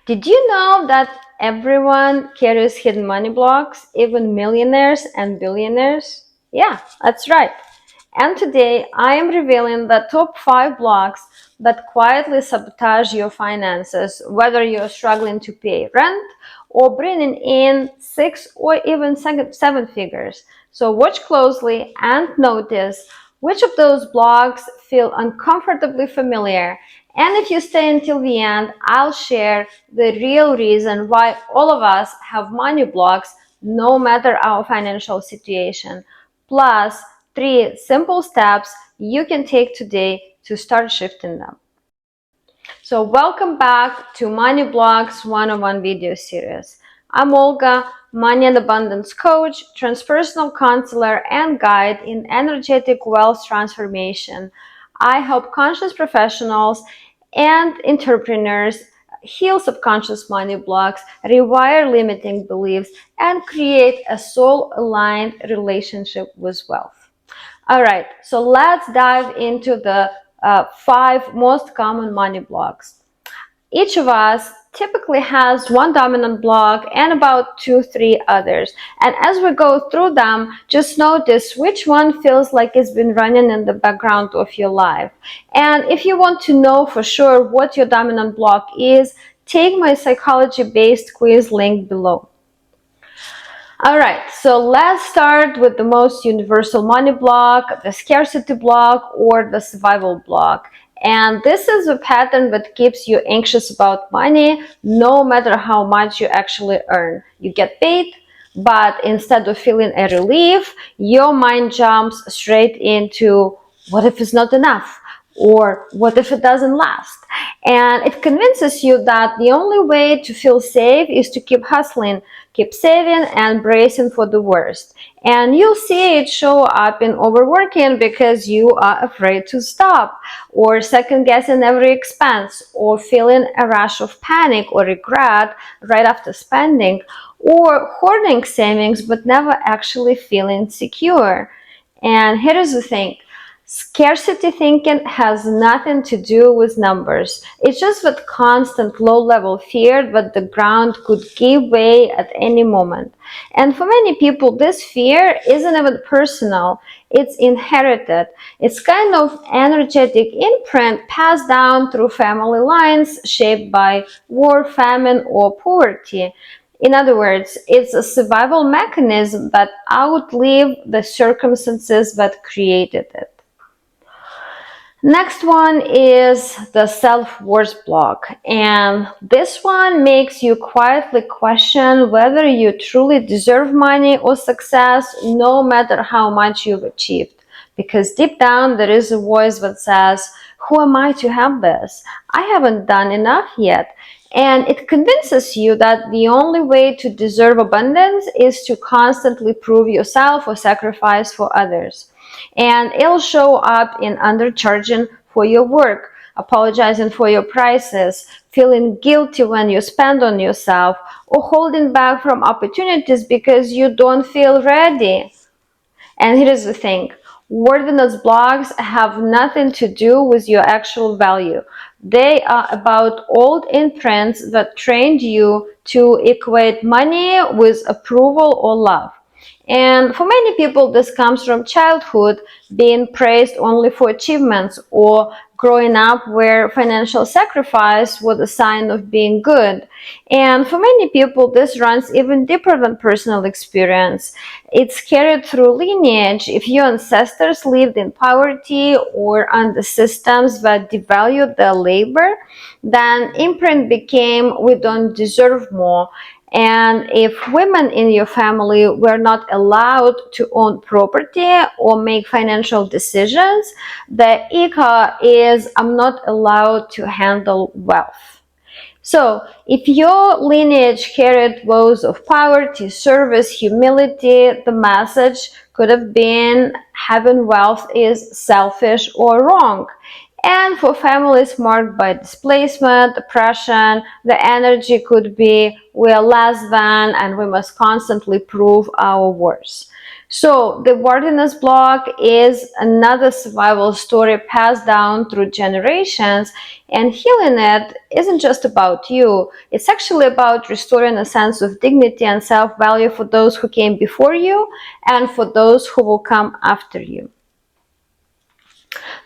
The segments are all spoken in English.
Did you know that everyone carries hidden money blocks, even millionaires and billionaires? Yeah, that's right. And today I am revealing the top 5 blocks that quietly sabotage your finances, whether you're struggling to pay rent or bringing in 6 or even 7 figures. So watch closely and notice which of those blocks feel uncomfortably familiar. And if you stay until the end, I'll share the real reason why all of us have money blocks no matter our financial situation. Plus, 3 simple steps you can take today to start shifting them. So welcome back to Money Blocks 101 video series. I'm Olga, money and abundance coach, transpersonal counselor, and guide in energetic wealth transformation. I help conscious professionals and entrepreneurs heal subconscious money blocks, rewire limiting beliefs, and create a soul-aligned relationship with wealth. All right, so let's dive into the 5 most common money blocks. Each of us typically has one dominant block and about 2-3 others. And as we go through them, just notice which one feels like it's been running in the background of your life. And if you want to know for sure what your dominant block is, take my psychology-based quiz link below. All right, so let's start with the most universal money block, the scarcity block, or the survival block. And this is a pattern that keeps you anxious about money no matter how much you actually earn. You get paid, but instead of feeling a relief, your mind jumps straight into what if it's not enough? Or what if it doesn't last? And it convinces you that the only way to feel safe is to keep hustling, keep saving, and bracing for the worst. And you'll see it show up in overworking because you are afraid to stop, or second guessing every expense, or feeling a rush of panic or regret right after spending, or hoarding savings but never actually feeling secure. And here is the thing. Scarcity thinking has nothing to do with numbers. It's just that constant low-level fear that the ground could give way at any moment. And for many people, this fear isn't even personal. It's inherited. It's kind of energetic imprint passed down through family lines shaped by war, famine, or poverty. In other words, it's a survival mechanism that outlived the circumstances that created it. Next one is the self-worth block, and this one makes you quietly question whether you truly deserve money or success no matter how much you've achieved. Because deep down there is a voice that says, who am I to have this? I haven't done enough yet. And it convinces you that the only way to deserve abundance is to constantly prove yourself or sacrifice for others. And it'll show up in undercharging for your work, apologizing for your prices, feeling guilty when you spend on yourself, or holding back from opportunities because you don't feel ready. And here's the thing. Worthiness blocks have nothing to do with your actual value. They are about old imprints that trained you to equate money with approval or love. And for many people, this comes from childhood, being praised only for achievements, or growing up where financial sacrifice was a sign of being good. And for many people, this runs even deeper than personal experience. It's carried through lineage. If your ancestors lived in poverty or under systems that devalued their labor, then imprint became we don't deserve more. And if women in your family were not allowed to own property or make financial decisions, the ego is I'm not allowed to handle wealth. So if your lineage carried vows of poverty, service, humility, the message could have been having wealth is selfish or wrong. And for families marked by displacement, depression, the energy could be we are less than and we must constantly prove our worth. So the worthiness block is another survival story passed down through generations, and healing it isn't just about you. It's actually about restoring a sense of dignity and self-value for those who came before you and for those who will come after you.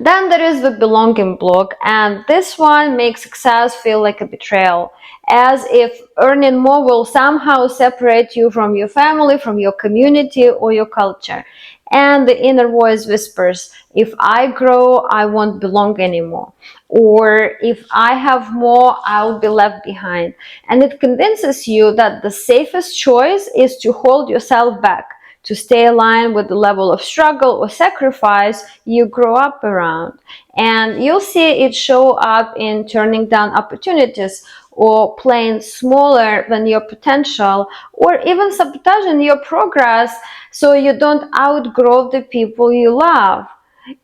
Then there is the belonging block, and this one makes success feel like a betrayal, as if earning more will somehow separate you from your family, from your community, or your culture. And the inner voice whispers, if I grow, I won't belong anymore. Or if I have more, I'll be left behind. And it convinces you that the safest choice is to hold yourself back, to stay aligned with the level of struggle or sacrifice you grow up around. And you'll see it show up in turning down opportunities, or playing smaller than your potential, or even sabotaging your progress so you don't outgrow the people you love.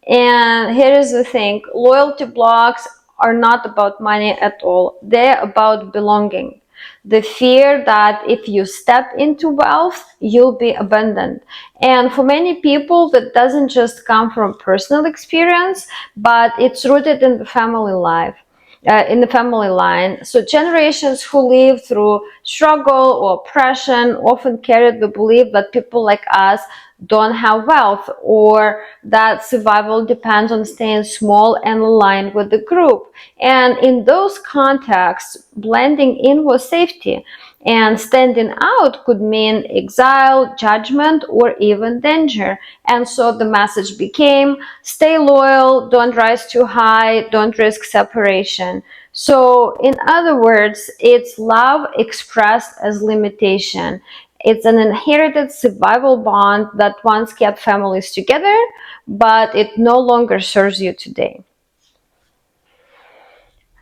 And here is the thing, loyalty blocks are not about money at all. They're about belonging. The fear that if you step into wealth, you'll be abandoned. And for many people, that doesn't just come from personal experience, but it's rooted in the family life. In the family line. So generations who live through struggle or oppression often carry the belief that people like us don't have wealth, or that survival depends on staying small and aligned with the group. And in those contexts, blending in was safety, and standing out could mean exile, judgment, or even danger. And so the message became, stay loyal, don't rise too high, don't risk separation. So in other words, it's love expressed as limitation. It's an inherited survival bond that once kept families together, but it no longer serves you today.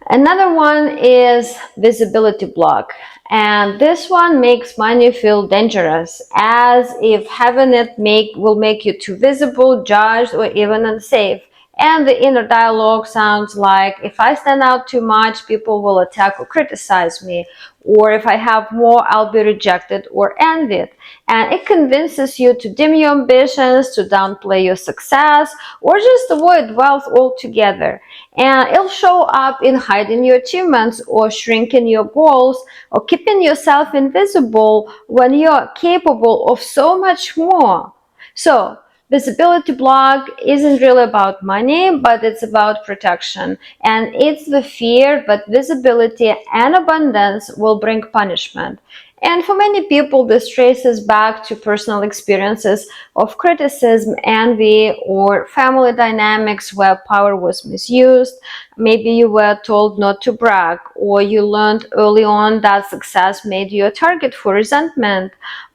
Another one is visibility block, and this one makes money feel dangerous, as if having it will make you too visible, judged, or even unsafe. And the inner dialogue sounds like, if I stand out too much, people will attack or criticize me. Or if I have more, I'll be rejected or envied. And it convinces you to dim your ambitions, to downplay your success, or just avoid wealth altogether. And it'll show up in hiding your achievements, or shrinking your goals, or keeping yourself invisible when you're capable of so much more. So, visibility block isn't really about money, but it's about protection. And it's the fear that visibility and abundance will bring punishment. And for many people, this traces back to personal experiences of criticism, envy, or family dynamics where power was misused. Maybe you were told not to brag, or you learned early on that success made you a target for resentment.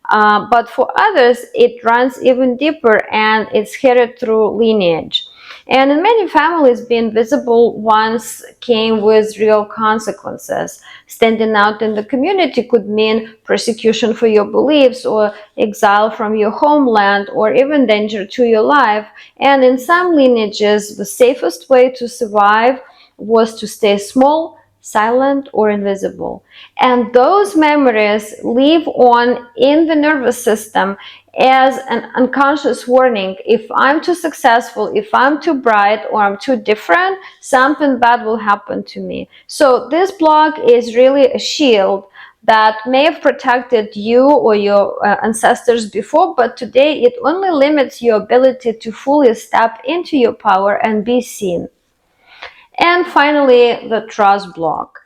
But for others, it runs even deeper, and it's headed through lineage. And in many families, being visible once came with real consequences. Standing out in the community could mean persecution for your beliefs, or exile from your homeland, or even danger to your life. And in some lineages, the safest way to survive was to stay small, silent, or invisible. And those memories live on in the nervous system as an unconscious warning. If I'm too successful, if I'm too bright, or I'm too different, something bad will happen to me. So this block is really a shield that may have protected you or your ancestors before, but today it only limits your ability to fully step into your power and be seen. And finally, the trust block.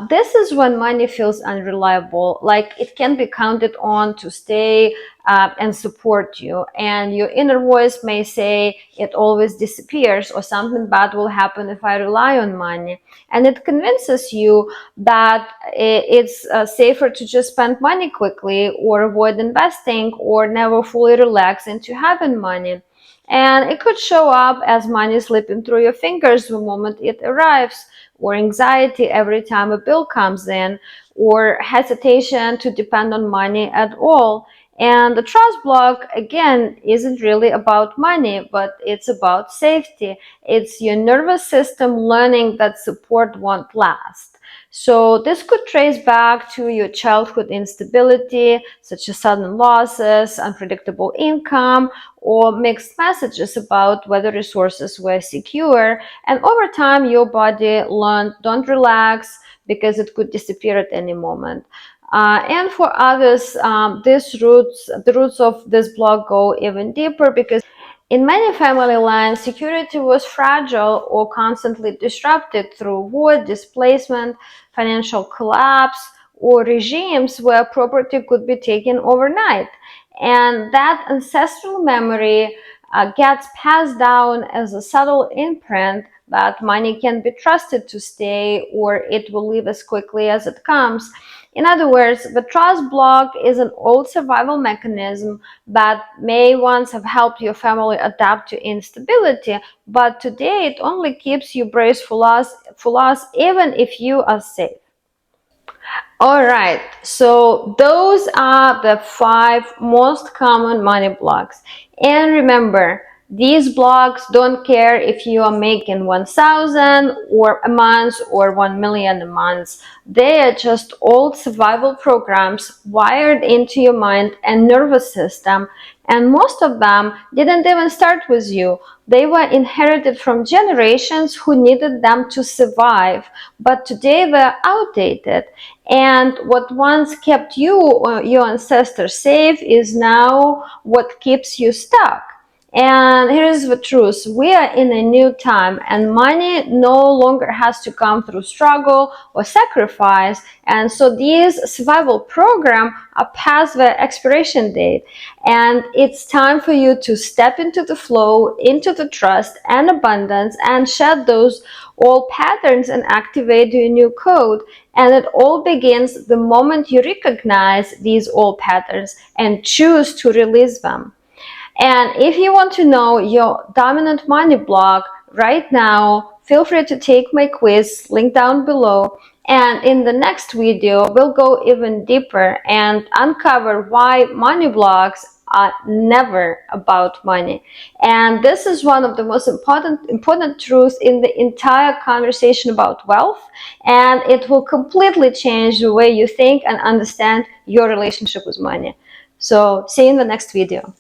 This is when money feels unreliable, like it can be counted on to stay and support you. And your inner voice may say it always disappears, or something bad will happen if I rely on money. And it convinces you that it's safer to just spend money quickly, or avoid investing, or never fully relax into having money. And it could show up as money slipping through your fingers the moment it arrives, or anxiety every time a bill comes in, or hesitation to depend on money at all. And the trust block, again, isn't really about money, but it's about safety. It's your nervous system learning that support won't last. So this could trace back to your childhood instability, such as sudden losses, unpredictable income, or mixed messages about whether resources were secure. And over time, your body learned, don't relax, because it could disappear at any moment. And for others, the roots of this block go even deeper, because in many family lines, security was fragile or constantly disrupted through war, displacement, financial collapse, or regimes where property could be taken overnight. And that ancestral memory gets passed down as a subtle imprint that money can be trusted to stay, or it will leave as quickly as it comes. In other words, the trust block is an old survival mechanism that may once have helped your family adapt to instability, but today it only keeps you braced for loss even if you are safe. All right, so those are the 5 most common money blocks. And remember, these blocks don't care if you are making 1,000 or a month or 1 million a month. They are just old survival programs wired into your mind and nervous system. And most of them didn't even start with you. They were inherited from generations who needed them to survive, but today they're outdated. And what once kept you or your ancestors safe is now what keeps you stuck. And here's the truth. We are in a new time, and money no longer has to come through struggle or sacrifice. And so these survival programs are past their expiration date. And it's time for you to step into the flow, into the trust and abundance, and shed those old patterns and activate your new code. And it all begins the moment you recognize these old patterns and choose to release them. And if you want to know your dominant money block right now, feel free to take my quiz, link down below. And in the next video, we'll go even deeper and uncover why money blocks are never about money. And this is one of the most important truths in the entire conversation about wealth. And it will completely change the way you think and understand your relationship with money. So see you in the next video.